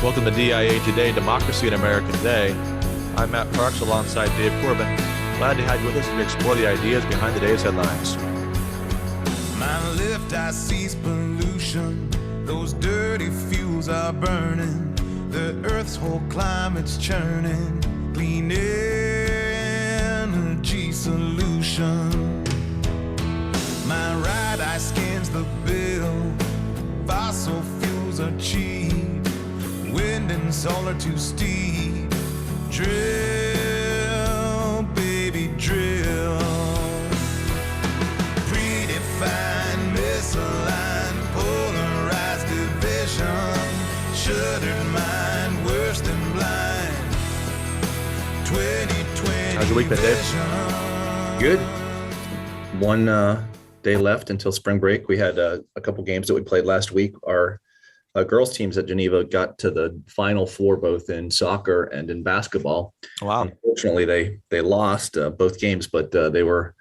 Welcome to DIA Today, Democracy in America Today. I'm Matt Parks alongside Dave Corbin. Glad to have you with us as we explore the ideas behind today's headlines. My left eye sees pollution. Those dirty fuels are burning. The earth's whole climate's churning. Clean energy solution. My right eye scans the bill. Fossil fuels are cheap. Wind and solar too steep. Drill, baby, drill. Predefined, misaligned, polarized division. Shuttered mind, worse than blind. 2020. How's your week been, Dave? Good. One day left until spring break. We had a couple games that we played last week. Our girls teams at Geneva got to the Final Four, both in soccer and in basketball. Wow. Unfortunately, they lost both games, but they were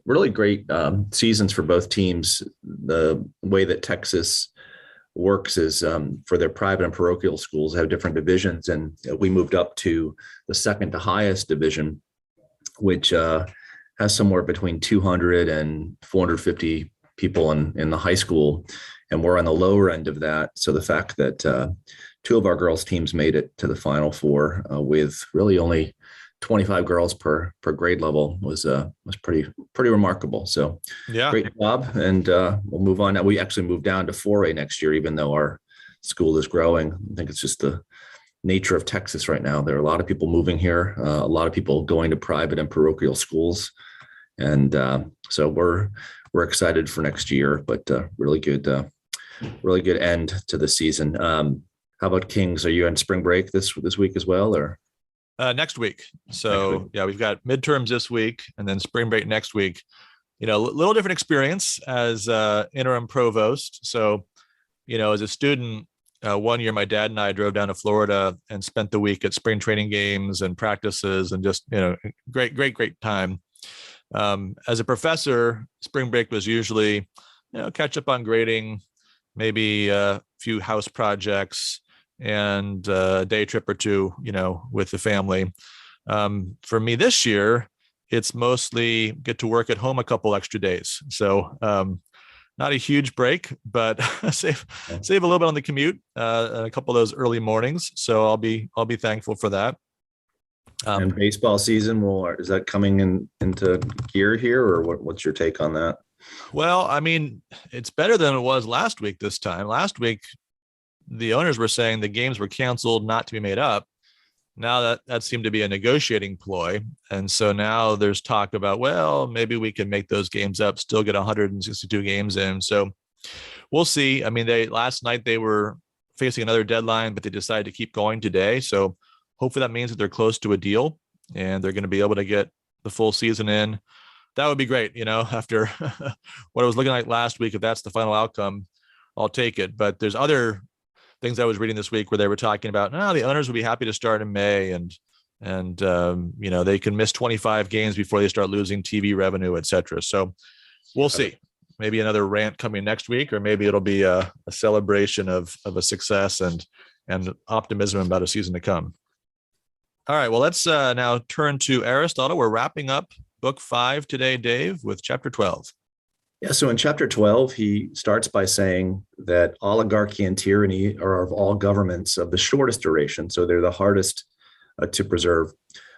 really great seasons for both teams. The way that Texas works is for their private and parochial schools have different divisions, and we moved up to the second to highest division, which has somewhere between 200 and 450 people in the high school, and we're on the lower end of that. So the fact that two of our girls teams made it to the Final Four with really only 25 girls per grade level was pretty remarkable. So Yeah. Great job, and we'll move on. Now we actually moved down to 4A next year, even though our school is growing. I think it's just the nature of Texas right now. There are a lot of people moving here, a lot of people going to private and parochial schools, and so we're excited for next year. But really good end to the season. How about Kings? Are you on spring break this week as well, or? Next week. So yeah, we've got midterms this week and then spring break next week. You know, a little different experience as interim provost. So, you know, as a student, one year my dad and I drove down to Florida and spent the week at spring training games and practices and just, you know, great time. As a professor, spring break was usually, you know, catch up on grading, maybe a few house projects, and a day trip or two, you know, with the family. For me this year, it's mostly get to work at home a couple extra days. So not a huge break, but save a little bit on the commute, a couple of those early mornings. So I'll be thankful for that. And baseball season, is that coming into gear here, or what's your take on that? Well, I mean, it's better than it was last week this time. Last week, the owners were saying the games were canceled, not to be made up. Now that seemed to be a negotiating ploy. And so now there's talk about, well, maybe we can make those games up, still get 162 games in. So we'll see. I mean, last night they were facing another deadline, but they decided to keep going today. So hopefully that means that they're close to a deal and they're going to be able to get the full season in. That would be great. You know, after what it was looking like last week, if that's the final outcome, I'll take it. But there's other things I was reading this week where they were talking about, the owners would be happy to start in May and you know, they can miss 25 games before they start losing TV revenue, et cetera. So we'll see. Maybe another rant coming next week, or maybe it'll be a celebration of a success and optimism about a season to come. All right, well, let's now turn to Aristotle. We're wrapping up book 5 today, Dave, with chapter 12. Yeah, so in chapter 12, he starts by saying that oligarchy and tyranny are of all governments of the shortest duration, so they're the hardest to preserve.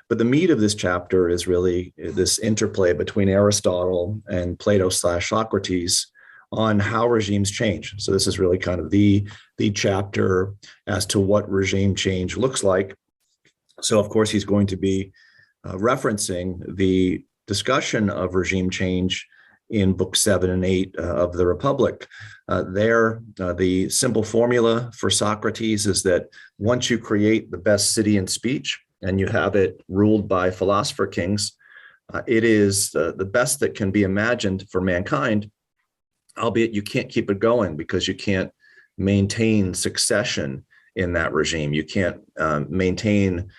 But the meat of this chapter is really this interplay between Aristotle and Plato/Socrates on how regimes change. So this is really kind of the chapter as to what regime change looks like. So of course, he's going to be referencing the discussion of regime change in book 7 and 8 of the Republic. The simple formula for Socrates is that once you create the best city in speech and you have it ruled by philosopher kings, it is the best that can be imagined for mankind, albeit you can't keep it going because you can't maintain succession in that regime. You can't maintain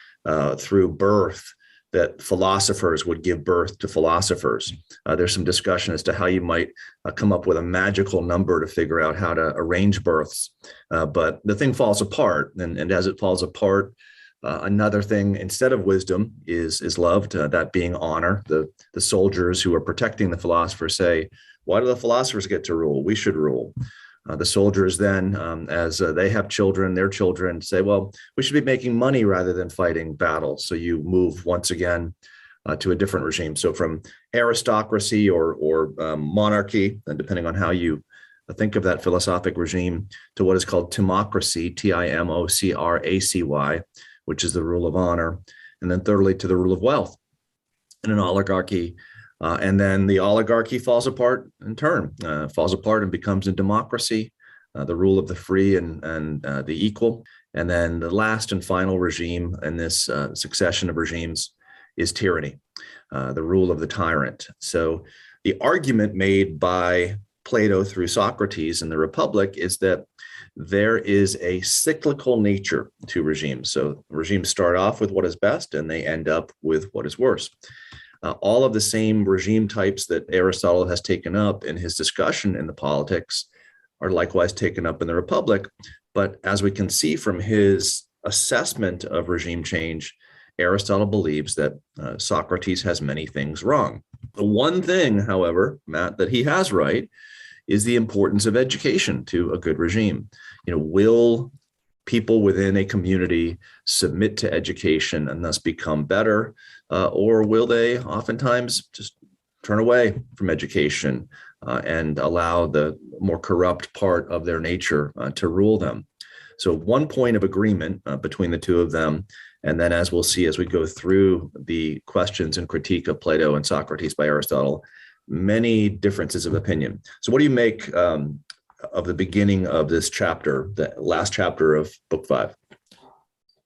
through birth that philosophers would give birth to philosophers. There's some discussion as to how you might come up with a magical number to figure out how to arrange births. But the thing falls apart. And as it falls apart, another thing instead of wisdom is loved, that being honor. The soldiers who are protecting the philosophers say, why do the philosophers get to rule? We should rule. The soldiers then, as they have children, their children say, well, we should be making money rather than fighting battles. So you move once again to a different regime. So from aristocracy or monarchy, and depending on how you think of that philosophic regime, to what is called timocracy, Timocracy, which is the rule of honor. And then thirdly, to the rule of wealth and an oligarchy. And then the oligarchy falls apart in turn, falls apart and becomes a democracy, the rule of the free and the equal. And then the last and final regime in this succession of regimes is tyranny, the rule of the tyrant. So the argument made by Plato through Socrates in the Republic is that there is a cyclical nature to regimes. So regimes start off with what is best and they end up with what is worse. All of the same regime types that Aristotle has taken up in his discussion in the Politics are likewise taken up in the Republic. But as we can see from his assessment of regime change, Aristotle believes that Socrates has many things wrong. The one thing, however, Matt, that he has right is the importance of education to a good regime. Will people within a community submit to education and thus become better, or will they oftentimes just turn away from education and allow the more corrupt part of their nature to rule them? So one point of agreement between the two of them, and then as we'll see as we go through the questions and critique of Plato and Socrates by Aristotle, many differences of opinion. So what do you make of the beginning of this chapter, the last chapter of book 5?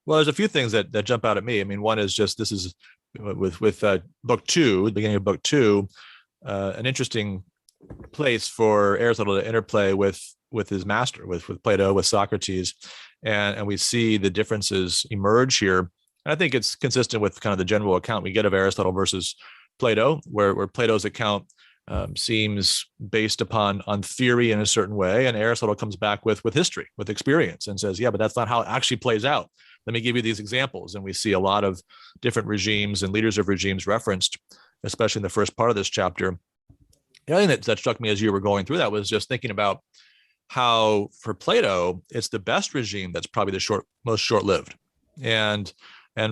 Well, there's a few things that jump out at me. I mean, one is just this is with book 2, the beginning of book 2, an interesting place for Aristotle to interplay with his master, with Plato, with Socrates, and we see the differences emerge here. And I think it's consistent with kind of the general account we get of Aristotle versus Plato, where Plato's account seems based on theory in a certain way, and Aristotle comes back with history, with experience, and says, yeah, but that's not how it actually plays out. Let me give you these examples. And we see a lot of different regimes and leaders of regimes referenced, especially in the first part of this chapter. The other thing that struck me as you were going through that was just thinking about how for Plato, it's the best regime that's probably the most short-lived. And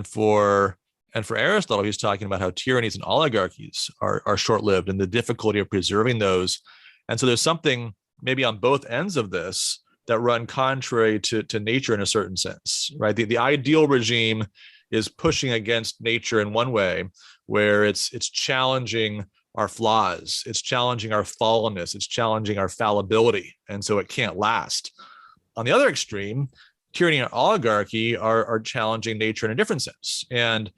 for Aristotle, he's talking about how tyrannies and oligarchies are short-lived and the difficulty of preserving those. And so there's something maybe on both ends of this that run contrary to nature in a certain sense, right? The ideal regime is pushing against nature in one way, where it's challenging our flaws, it's challenging our fallenness, it's challenging our fallibility, and so it can't last. On the other extreme, tyranny and oligarchy are challenging nature in a different sense and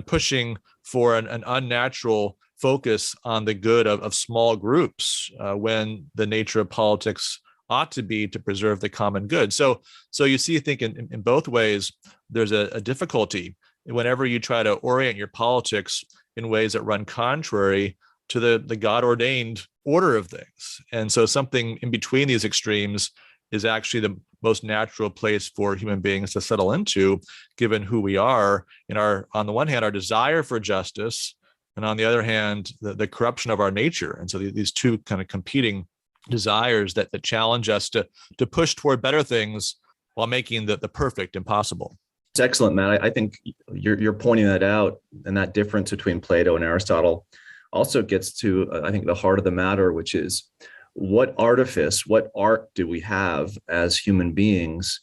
pushing for an unnatural focus on the good of small groups when the nature of politics ought to be to preserve the common good. So you see, I think in both ways, there's a difficulty whenever you try to orient your politics in ways that run contrary to the God-ordained order of things. And so something in between these extremes is actually the most natural place for human beings to settle into, given who we are in on the one hand, our desire for justice, and on the other hand, the corruption of our nature. And so these two kind of competing desires that challenge us to push toward better things while making the perfect impossible. It's excellent, Matt. I think you're pointing that out, and that difference between Plato and Aristotle also gets to, I think, the heart of the matter, which is what artifice, what art do we have as human beings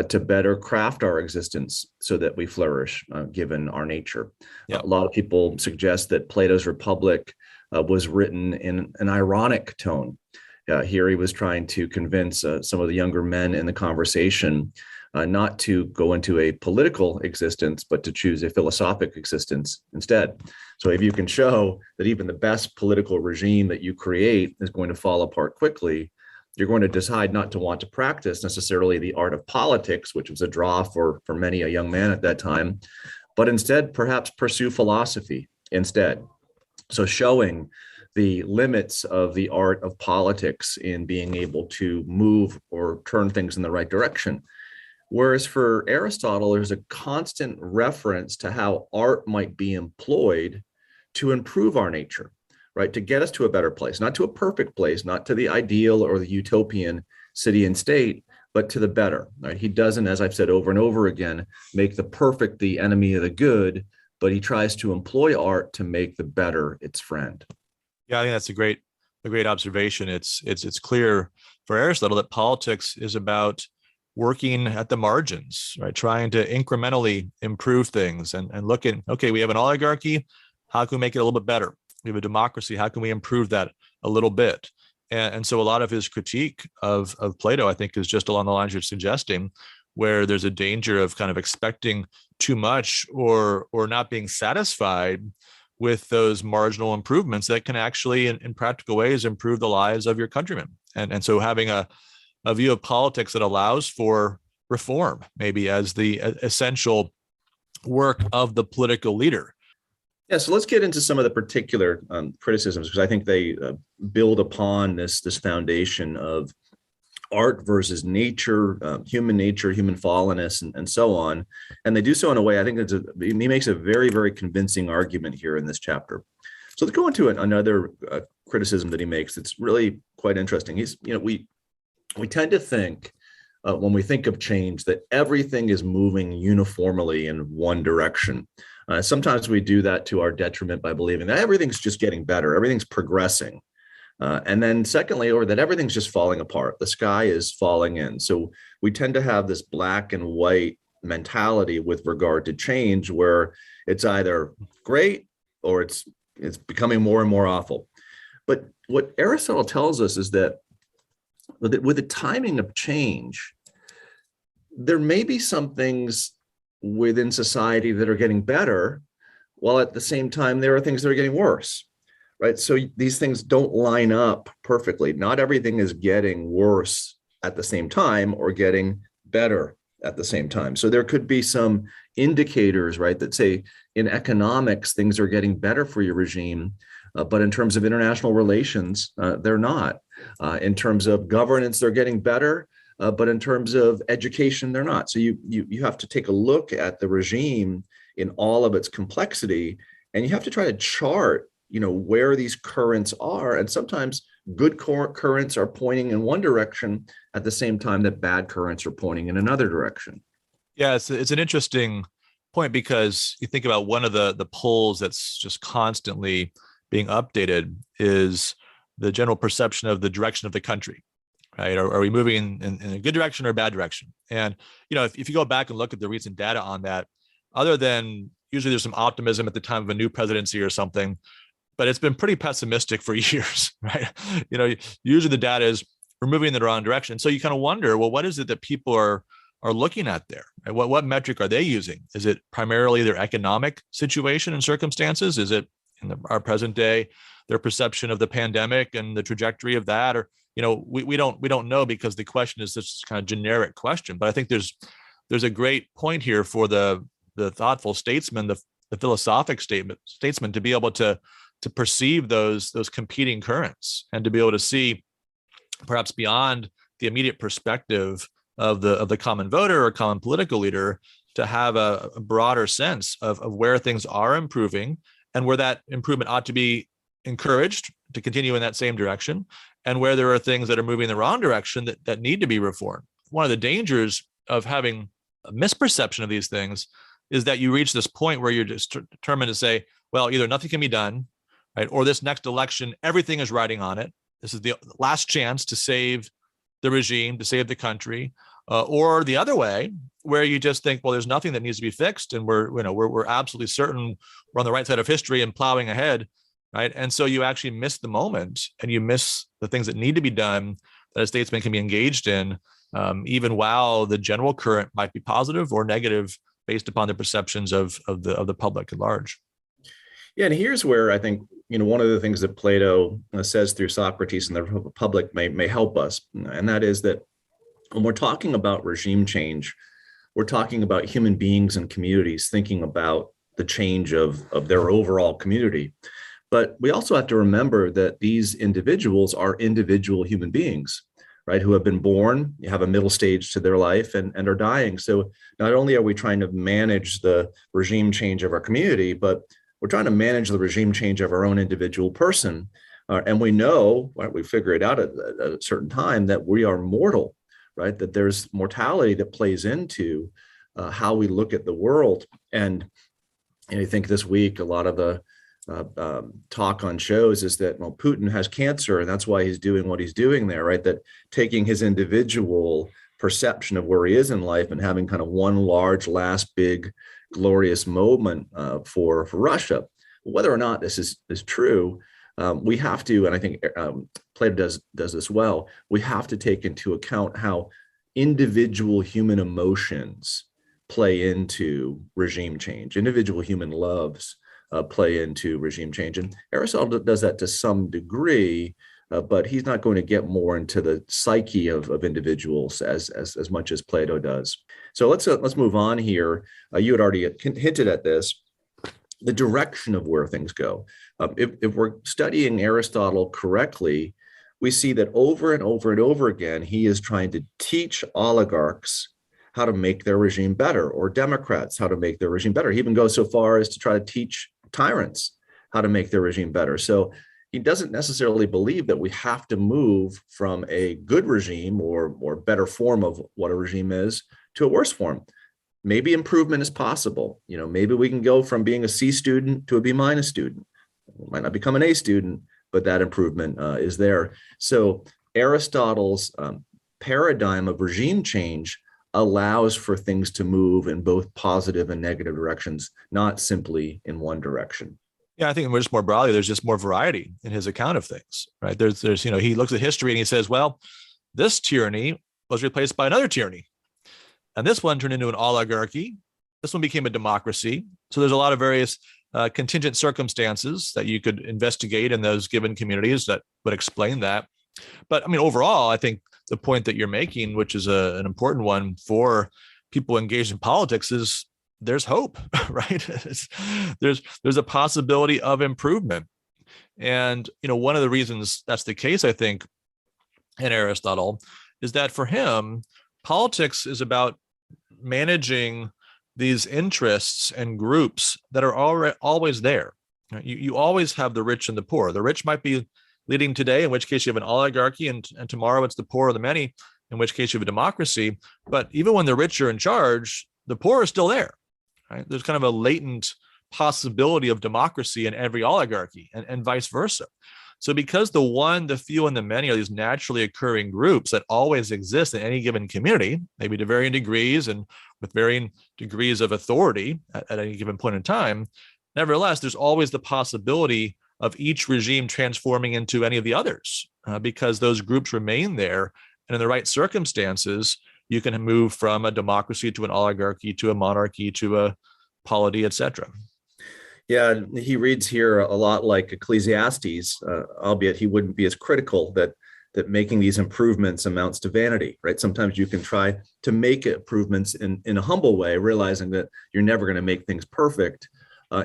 to better craft our existence so that we flourish, given our nature. Yeah. A lot of people suggest that Plato's Republic was written in an ironic tone. Here he was trying to convince some of the younger men in the conversation not to go into a political existence, but to choose a philosophic existence instead. So if you can show that even the best political regime that you create is going to fall apart quickly, you're going to decide not to want to practice necessarily the art of politics, which was a draw for many a young man at that time, but instead perhaps pursue philosophy instead. So showing the limits of the art of politics in being able to move or turn things in the right direction. Whereas for Aristotle, there's a constant reference to how art might be employed to improve our nature, right? To get us to a better place, not to a perfect place, not to the ideal or the utopian city and state, but to the better, right? He doesn't, as I've said over and over again, make the perfect the enemy of the good, but he tries to employ art to make the better its friend. Yeah, I think that's a great observation. It's clear for Aristotle that politics is about working at the margins, right? Trying to incrementally improve things and look at, okay, we have an oligarchy. How can we make it a little bit better? We have a democracy. How can we improve that a little bit? And so a lot of his critique of Plato, I think, is just along the lines you're suggesting, where there's a danger of kind of expecting too much or not being satisfied with those marginal improvements that can actually, in practical ways, improve the lives of your countrymen. And so having a view of politics that allows for reform, maybe as the essential work of the political leader. Yeah, so let's get into some of the particular criticisms, because I think they build upon this foundation of art versus nature, human fallenness, and so on. And they do so in a way, I think he makes a very, very convincing argument here in this chapter. So let's go into another criticism that he makes that's really quite interesting. We tend to think when we think of change that everything is moving uniformly in one direction. Sometimes we do that to our detriment by believing that everything's just getting better, everything's progressing. And then secondly, or that everything's just falling apart. The sky is falling in. So we tend to have this black and white mentality with regard to change, where it's either great or it's becoming more and more awful. But what Aristotle tells us is that with the timing of change, there may be some things within society that are getting better, while at the same time, there are things that are getting worse. Right. So these things don't line up perfectly. Not everything is getting worse at the same time or getting better at the same time. So there could be some indicators, right, that say in economics, things are getting better for your regime. But in terms of international relations, they're not. In terms of governance, they're getting better. But in terms of education, they're not. So you have to take a look at the regime in all of its complexity, and you have to try to chart where these currents are. And sometimes good currents are pointing in one direction at the same time that bad currents are pointing in another direction. Yeah, it's an interesting point, because you think about one of the polls that's just constantly being updated is the general perception of the direction of the country, right? Are we moving in a good direction or a bad direction? And, if you go back and look at the recent data on that, other than usually there's some optimism at the time of a new presidency or something, but it's been pretty pessimistic for years, right? Usually the data is we're moving in the wrong direction. So you kind of wonder, well, what is it that people are looking at there? Right? What metric are they using? Is it primarily their economic situation and circumstances? Is it in our present day, their perception of the pandemic and the trajectory of that? Or, we don't know, because the question is this kind of generic question. But I think there's a great point here for the thoughtful statesman, the philosophic statesman, to be able to perceive those competing currents and to be able to see perhaps beyond the immediate perspective of the common voter or common political leader, to have a broader sense of where things are improving and where that improvement ought to be encouraged to continue in that same direction, and where there are things that are moving in the wrong direction that need to be reformed. One of the dangers of having a misperception of these things is that you reach this point where you're just determined to say, well, either nothing can be done, right, or this next election, everything is riding on it. This is the last chance to save the regime, to save the country, or the other way, where you just think, well, there's nothing that needs to be fixed, and we're absolutely certain we're on the right side of history and plowing ahead, right? And so you actually miss the moment, and you miss the things that need to be done that a statesman can be engaged in, even while the general current might be positive or negative based upon the perceptions of the public at large. Yeah, and here's where I think one of the things that Plato says through Socrates and the Republic may help us, and that is that when we're talking about regime change, we're talking about human beings and communities thinking about the change of their overall community. But we also have to remember that these individuals are individual human beings, right, who have been born, have a middle stage to their life, and are dying. So not only are we trying to manage the regime change of our community, but we're trying to manage the regime change of our own individual person. And we know, right, we figure it out at a certain time, that we are mortal, right, that there's mortality that plays into how we look at the world. And I think this week, a lot of the talk on shows is that, well, Putin has cancer and that's why he's doing what he's doing there, right? That taking his individual perception of where he is in life and having kind of one large, last big, glorious moment for Russia. Whether or not this is true, we have to, and I think Plato does this well, we have to take into account how individual human emotions play into regime change, individual human loves play into regime change. And Aristotle does that to some degree, but he's not going to get more into the psyche of individuals as much as Plato does. So let's move on here. You had already hinted at this, the direction of where things go. If we're studying Aristotle correctly, we see that over and over and over again, he is trying to teach oligarchs how to make their regime better, or democrats how to make their regime better. He even goes so far as to try to teach tyrants how to make their regime better. So he doesn't necessarily believe that we have to move from a good regime or better form of what a regime is to a worse form. Maybe improvement is possible. Maybe we can go from being a C student to a B minus student. We might not become an A student, but that improvement is there. So Aristotle's paradigm of regime change allows for things to move in both positive and negative directions, not simply in one direction. Yeah, I think just more broadly, there's just more variety in his account of things, right? There's he looks at history and he says, well, this tyranny was replaced by another tyranny. And this one turned into an oligarchy. This one became a democracy. So there's a lot of various contingent circumstances that you could investigate in those given communities that would explain that. But I mean, overall, I think the point that you're making, which is an important one for people engaged in politics, is there's hope, right? There's a possibility of improvement. And, one of the reasons that's the case, I think, in Aristotle, is that for him, politics is about managing these interests and groups that are always there. You always have the rich and the poor. The rich might be leading today, in which case you have an oligarchy, and tomorrow it's the poor or the many, in which case you have a democracy. But even when the rich are in charge, the poor are still there, right? There's kind of a latent possibility of democracy in every oligarchy, and vice versa. So because the one, the few, and the many are these naturally occurring groups that always exist in any given community, maybe to varying degrees and with varying degrees of authority at any given point in time, nevertheless, there's always the possibility of each regime transforming into any of the others, because those groups remain there. And in the right circumstances, you can move from a democracy to an oligarchy to a monarchy to a polity, etc. Yeah, he reads here a lot like Ecclesiastes, albeit he wouldn't be as critical that making these improvements amounts to vanity, right? Sometimes you can try to make improvements in a humble way, realizing that you're never going to make things perfect,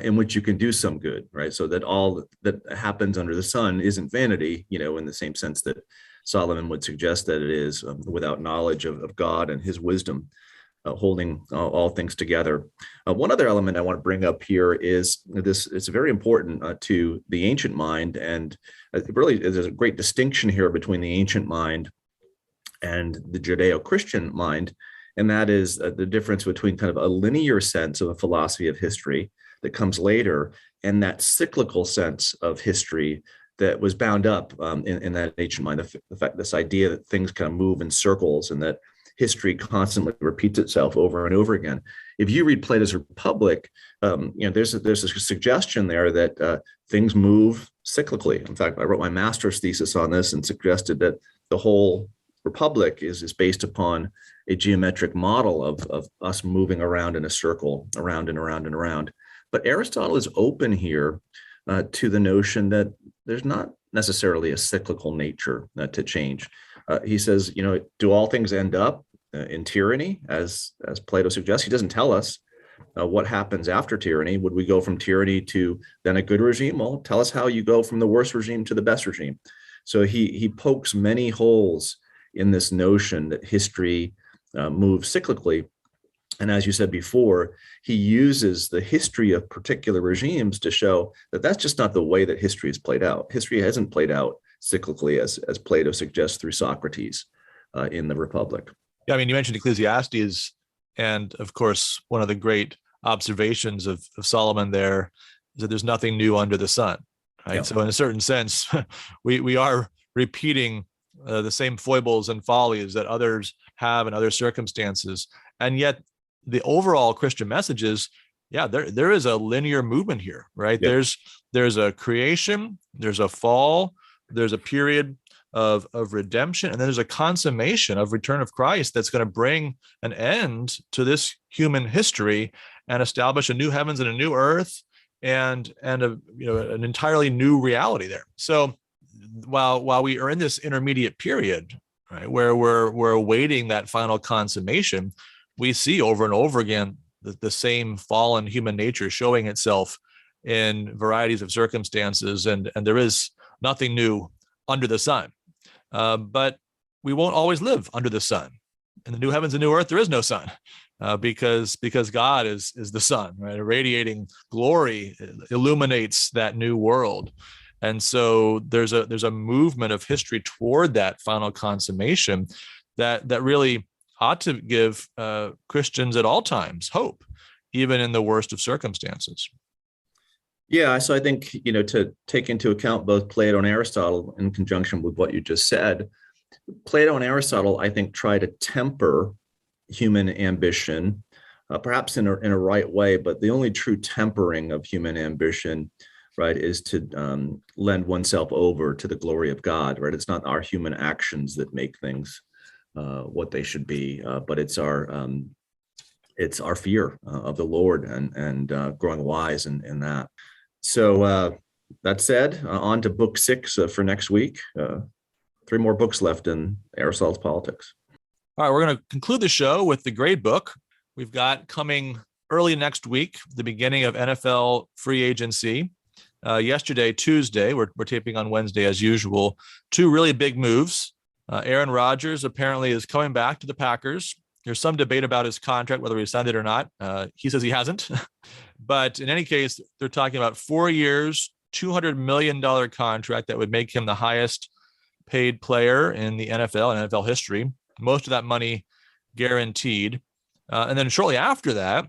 in which you can do some good, right? So that all that happens under the sun isn't vanity, in the same sense that Solomon would suggest that it is, without knowledge of God and his wisdom, holding all things together. One other element I want to bring up here is this. It's very important to the ancient mind, and really there's a great distinction here between the ancient mind and the Judeo-Christian mind, and that is the difference between kind of a linear sense of a philosophy of history that comes later, and that cyclical sense of history that was bound up in that ancient mind. The fact, this idea that things kind of move in circles and that history constantly repeats itself over and over again. If you read Plato's Republic, there's a suggestion there that things move cyclically. In fact, I wrote my master's thesis on this and suggested that the whole Republic is based upon a geometric model of us moving around in a circle, around and around and around. But Aristotle is open here to the notion that there's not necessarily a cyclical nature to change. He says, do all things end up in tyranny, as Plato suggests. He doesn't tell us what happens after tyranny. Would we go from tyranny to then a good regime? Well, tell us how you go from the worst regime to the best regime. So he pokes many holes in this notion that history moves cyclically. And as you said before, he uses the history of particular regimes to show that that's just not the way that history is played out. History hasn't played out cyclically, as Plato suggests through Socrates in the Republic. Yeah, I mean, you mentioned Ecclesiastes, and of course, one of the great observations of Solomon there is that there's nothing new under the sun, right? Yeah. So in a certain sense, we are repeating the same foibles and follies that others have in other circumstances. And yet the overall Christian message is, yeah, there is a linear movement here, right? Yeah. There's a creation, there's a fall, there's a period of redemption, and then there's a consummation of return of Christ that's going to bring an end to this human history and establish a new heavens and a new earth and an entirely new reality there. So while we are in this intermediate period, right, where we're awaiting that final consummation, we see over and over again the same fallen human nature showing itself in varieties of circumstances, and there is nothing new under the sun. But we won't always live under the sun. In the new heavens and new earth, there is no sun, because God is the sun, right? A radiating glory illuminates that new world. And so there's a movement of history toward that final consummation that really ought to give Christians at all times hope, even in the worst of circumstances. Yeah, so I think, to take into account both Plato and Aristotle in conjunction with what you just said, Plato and Aristotle, I think, try to temper human ambition, perhaps in a right way, but the only true tempering of human ambition, right, is to lend oneself over to the glory of God, right? It's not our human actions that make things what they should be, but it's our fear of the Lord and growing wise in that. So that said, on to book 6 for next week. 3 more books left in Aristotle's Politics. All right, we're going to conclude the show with the grade book. We've got coming early next week, the beginning of NFL free agency. Yesterday, Tuesday, we're taping on Wednesday as usual, 2 really big moves. Aaron Rodgers apparently is coming back to the Packers. There's some debate about his contract, whether he signed it or not. He says he hasn't. But in any case, they're talking about 4 years, $200 million contract that would make him the highest paid player in the NFL and NFL history. Most of that money guaranteed. And then shortly after that,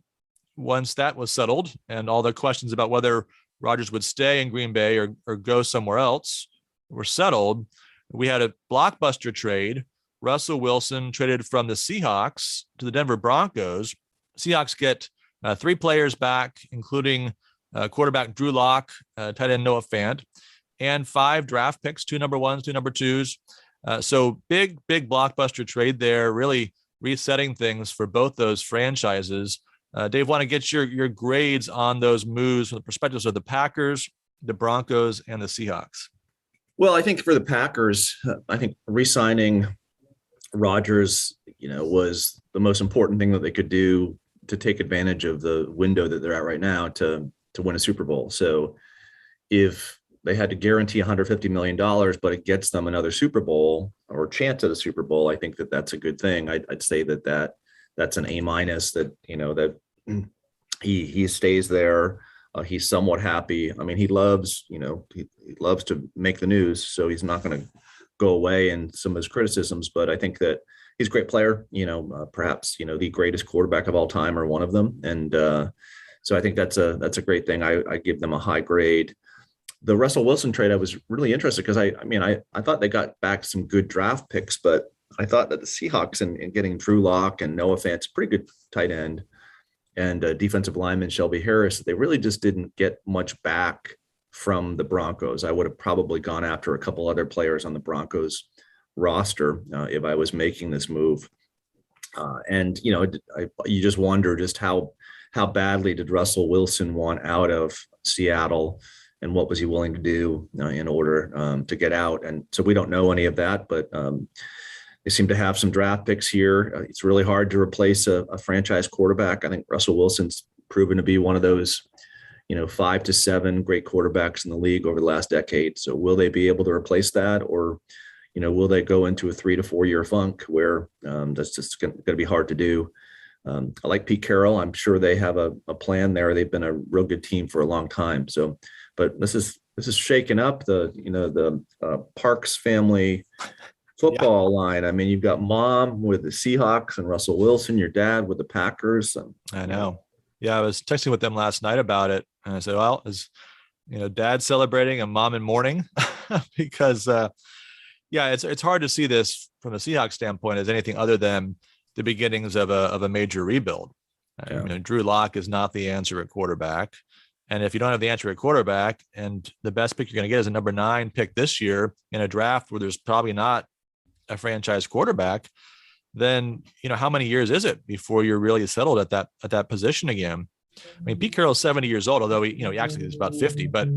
once that was settled and all the questions about whether Rodgers would stay in Green Bay or go somewhere else were settled, we had a blockbuster trade. Russell Wilson traded from the Seahawks to the Denver Broncos. Seahawks get 3 players back, including quarterback Drew Lock, tight end Noah Fant, and 5 draft picks, 2 number 1s, 2 number 2s. So big blockbuster trade there, really resetting things for both those franchises. Dave, want to get your grades on those moves from the perspectives of the Packers, the Broncos, and the Seahawks. Well, I think for the Packers, I think re-signing Rodgers, was the most important thing that they could do to take advantage of the window that they're at right now to win a Super Bowl. So if they had to guarantee $150 million, but it gets them another Super Bowl or chance at a Super Bowl, I think that that's a good thing. I'd say that's an A-, that he stays there. He's somewhat happy. I mean, he loves to make the news, so he's not going to go away in some of his criticisms, but I think that he's a great player, perhaps, the greatest quarterback of all time or one of them. And so I think that's a great thing. I give them a high grade. The Russell Wilson trade, I was really interested because I thought they got back some good draft picks, but I thought that the Seahawks in getting Drew Lock and Noah Fant, pretty good tight end, and defensive lineman Shelby Harris, they really just didn't get much back from the Broncos. I would have probably gone after a couple other players on the Broncos roster if I was making this move. And you just wonder just how badly did Russell Wilson want out of Seattle, and what was he willing to do in order to get out? And so we don't know any of that, but They seem to have some draft picks here. It's really hard to replace a franchise quarterback. I think Russell Wilson's proven to be one of those, 5 to 7 great quarterbacks in the league over the last decade. So will they be able to replace that, or, will they go into a 3 to 4 year funk where that's just going to be hard to do? I like Pete Carroll. I'm sure they have a plan there. They've been a real good team for a long time. So, but this is shaking up the Parks family football line. I mean, you've got mom with the Seahawks and Russell Wilson, your dad with the Packers. I know. Yeah, I was texting with them last night about it, and I said, "Well, is dad celebrating and mom in mourning?" Because it's hard to see this from a Seahawks standpoint as anything other than the beginnings of a major rebuild. Yeah. Drew Lock is not the answer at quarterback, and if you don't have the answer at quarterback, and the best pick you're going to get is a number 9 pick this year in a draft where there's probably not a franchise quarterback, then how many years is it before you're really settled at that position again? I mean, Pete Carroll's 70 years old, although he actually is about 50, but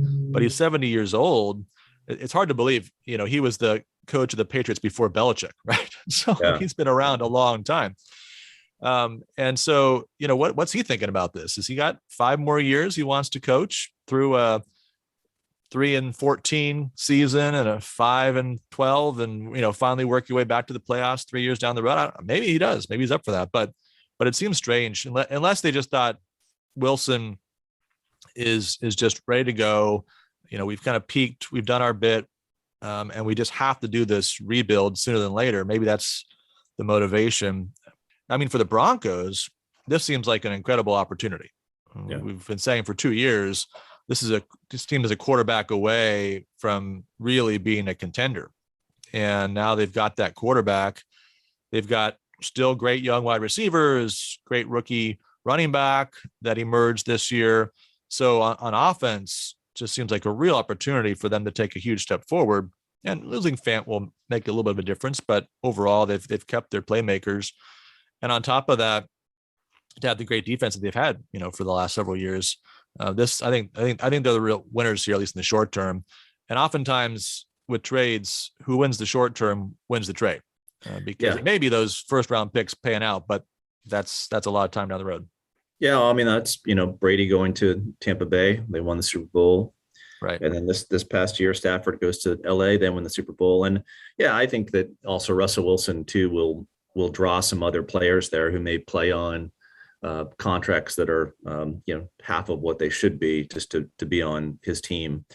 he's 70 years old. It's hard to believe, he was the coach of the Patriots before Belichick, right? So He's been around a long time. And so, what's he thinking about this? Has he got 5 more years he wants to coach through a 3-14 season and a 5-12, and finally work your way back to the playoffs 3 years down the road? Maybe he does. Maybe he's up for that. But it seems strange unless they just thought Wilson is just ready to go. We've kind of peaked. We've done our bit, and we just have to do this rebuild sooner than later. Maybe that's the motivation. I mean, for the Broncos, this seems like an incredible opportunity. Yeah. We've been saying for 2 years, this team is a quarterback away from really being a contender. And now they've got that quarterback. They've got still great young wide receivers, great rookie running back that emerged this year. So on offense, just seems like a real opportunity for them to take a huge step forward. And losing Fant will make a little bit of a difference, but overall they've kept their playmakers. And on top of that, to have the great defense that they've had, for the last several years, I think they're the real winners here, at least in the short term. And oftentimes with trades, who wins the short term wins the trade, because maybe those first round picks paying out, but that's a lot of time down the road. Yeah, I mean, that's Brady going to Tampa Bay. They won the Super Bowl, right? And then this past year, Stafford goes to LA, then win the Super Bowl. And I think that also Russell Wilson too will draw some other players there who may play on contracts that are half of what they should be, just to be on his team.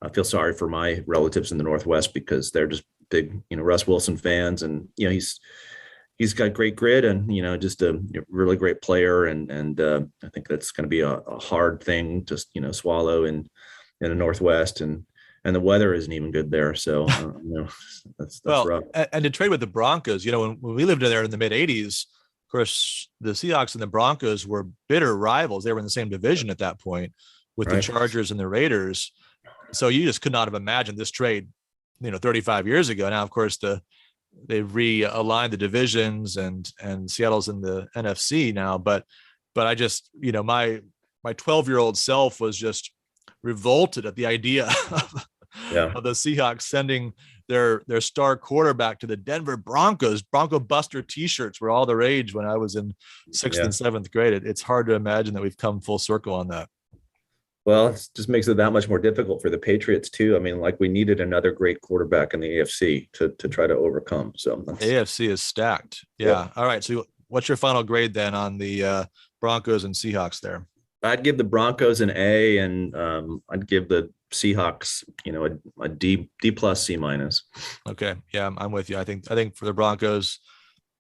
I feel sorry for my relatives in the Northwest because they're just big Russ Wilson fans, and he's got great grit and just a really great player, and I think that's going to be a hard thing to swallow in the Northwest, and the weather isn't even good there, so that's rough. And to trade with the Broncos, when we lived there in the mid '80s. Of course, the Seahawks and the Broncos were bitter rivals. They were in the same division at that point with the Chargers and the Raiders. So you just could not have imagined this trade, 35 years ago. Now, of course, they've realigned the divisions and Seattle's in the NFC now. But I just, my 12-year-old self was just revolted at the idea of the Seahawks sending their star quarterback to the Denver Broncos. Bronco Buster T-shirts were all the rage when I was in 6th and 7th grade. It's hard to imagine that we've come full circle on that. Well, it just makes it that much more difficult for the Patriots too. I mean, we needed another great quarterback in the AFC to try to overcome. So AFC is stacked. Yeah. All right. So what's your final grade then on the Broncos and Seahawks there? I'd give the Broncos an A, and I'd give the Seahawks, a D plus C minus. Okay. Yeah, I'm with you. I think for the Broncos,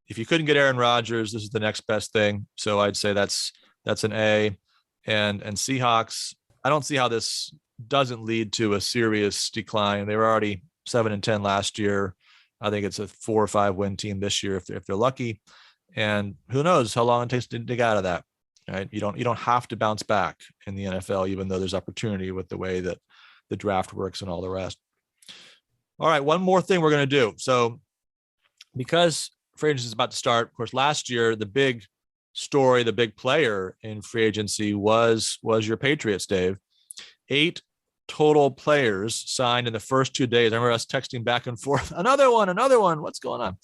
if you couldn't get Aaron Rodgers, this is the next best thing. So I'd say that's an A. And Seahawks, I don't see how this doesn't lead to a serious decline. They were already 7-10 last year. I think it's a 4 or 5 win team this year if they're lucky. And who knows how long it takes to dig out of that. Right? You don't have to bounce back in the NFL, even though there's opportunity with the way that the draft works and all the rest. All right, one more thing we're going to do. So because free agency is about to start, of course, last year, the big story, the big player in free agency was your Patriots, Dave. 8 total players signed in the first 2 days. I remember us texting back and forth, another one, what's going on?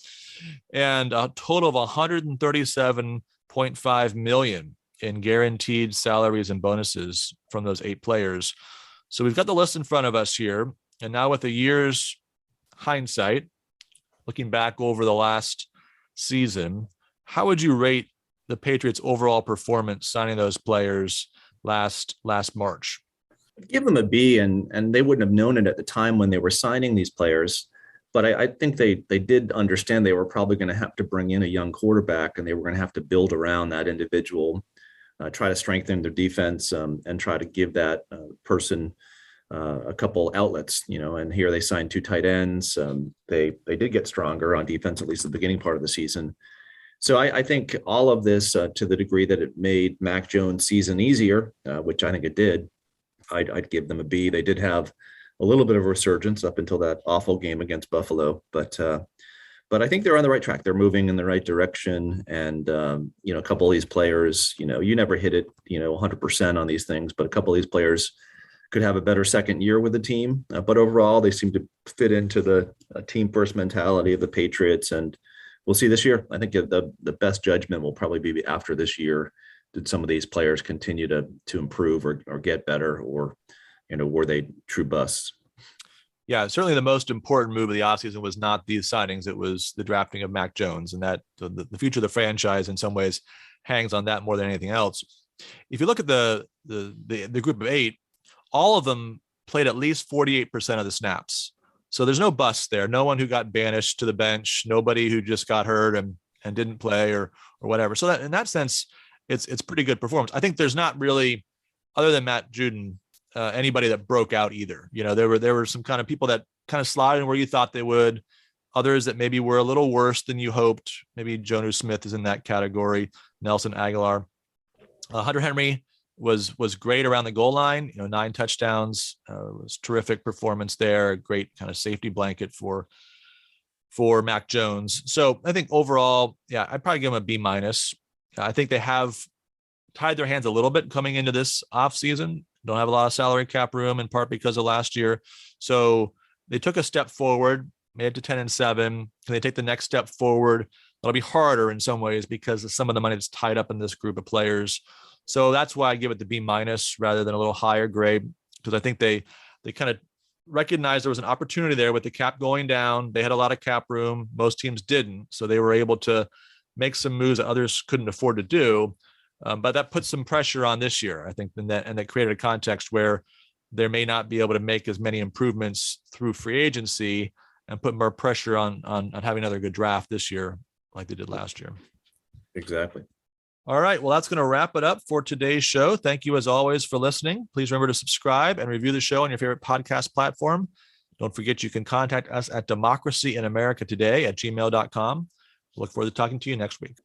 And a total of 137.5 million in guaranteed salaries and bonuses from those 8 players. So we've got the list in front of us here. And now with a year's hindsight, looking back over the last season, how would you rate the Patriots' overall performance signing those players last March? I'd give them a B, and they wouldn't have known it at the time when they were signing these players. But I think they did understand they were probably going to have to bring in a young quarterback, and they were going to have to build around that individual, try to strengthen their defense, and try to give that person a couple outlets, and here they signed 2 tight ends. They did get stronger on defense, at least at the beginning part of the season. So I think all of this, to the degree that it made Mac Jones' season easier, which I think it did, I'd give them a B. They did have a little bit of a resurgence up until that awful game against Buffalo, but I think they're on the right track. They're moving in the right direction, and a couple of these players, you never hit it, 100% on these things, but a couple of these players could have a better second year with the team. But overall, they seem to fit into the team first mentality of the Patriots, and we'll see this year. I think the best judgment will probably be after this year. Did some of these players continue to improve or get better, or, were they true busts? Yeah, certainly the most important move of the offseason was not these signings. It was the drafting of Mac Jones, and that the future of the franchise in some ways hangs on that more than anything else. If you look at the group of 8, all of them played at least 48% of the snaps. So there's no busts there. No one who got banished to the bench, nobody who just got hurt and didn't play or whatever. So that in that sense, it's pretty good performance. I think there's not really, other than Matt Judon, anybody that broke out either. There were some kind of people that kind of slotted in where you thought they would, others that maybe were a little worse than you hoped. Maybe Jonnu Smith is in that category, Nelson Aguilar. Hunter Henry was great around the goal line, 9 touchdowns, was terrific performance there, a great kind of safety blanket for Mac Jones. So I think overall, yeah, I'd probably give him a B-. I think they have tied their hands a little bit coming into this offseason. Don't have a lot of salary cap room, in part because of last year. So they took a step forward, made it to 10-7. Can they take the next step forward? It'll be harder in some ways because of some of the money that's tied up in this group of players. So that's why I give it the B- rather than a little higher grade, because I think they kind of recognized there was an opportunity there with the cap going down. They had a lot of cap room. Most teams didn't. So they were able to make some moves that others couldn't afford to do. But that put some pressure on this year, I think, and that created a context where they may not be able to make as many improvements through free agency and put more pressure on having another good draft this year like they did last year. Exactly. All right. Well, that's going to wrap it up for today's show. Thank you, as always, for listening. Please remember to subscribe and review the show on your favorite podcast platform. Don't forget you can contact us at democracyinamericatoday@gmail.com. Look forward to talking to you next week.